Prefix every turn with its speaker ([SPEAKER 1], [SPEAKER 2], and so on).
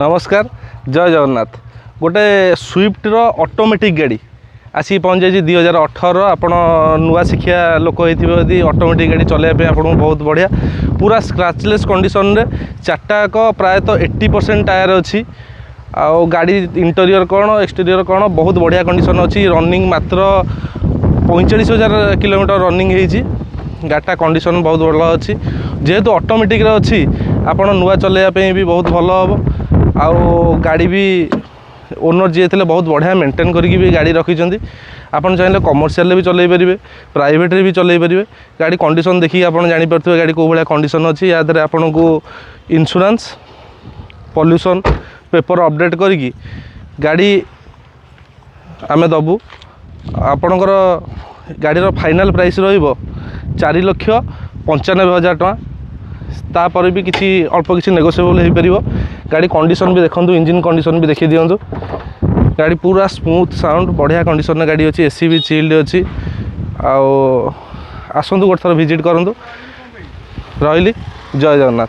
[SPEAKER 1] नमस्कार जय जगन्नाथ। गोटे स्विफ्टर ऑटोमेटिक गाड़ी आसी पहुँच जाए 2018 आपण नुआ शिक्षा लोक होती ऑटोमेटिक गाड़ी चलैया आपको बहुत बढ़िया पूरा स्क्रैचलेस कंडीशन रे चार्टाक प्रायतः 80% टायर अच्छी आउ गाड़ी इंटेरियर कौन एक्सटेरियर कौन बहुत बढ़िया कंडीशन अच्छी रनिंग मात्र 45,000 किलोमीटर रनिंग होती गाड़ीटा कंडीशन बहुत भल अच्छी जेहेतु ऑटोमेटिक अच्छी आपण नुआ चलैया भी बहुत भल हम आउ गाड़ी भी ओनर जी थे बहुत बढ़िया मेंटेन करके भी गाड़ी रखी आपन चाहिए कमर्शियल भी चलई पारे प्राइवेट भी चलई पारे गाड़ी कंडीशन देखिए आप जानीपे गाड़ी कौ भाया कंडीशन अच्छी या आपन को इंश्योरेंस पॉल्यूशन पेपर अपडेट करी गाड़ी आमे दबु आपणकर गाड़ीर फाइनाल प्राइस रो4,95,000 टका तापर भी किसी अल्प किसी नेगोशिएबल हो पार गाड़ी कंडीशन भी देखो इंजिन कंडीशन भी देखी दिंतु गाड़ी पूरा स्मूथ साउंड बढ़िया कंडीशन गाड़ी अच्छी एसी भी चिल्ड अच्छी आसतु गोटे थर विजिट करूँ रही जय जगन्नाथ।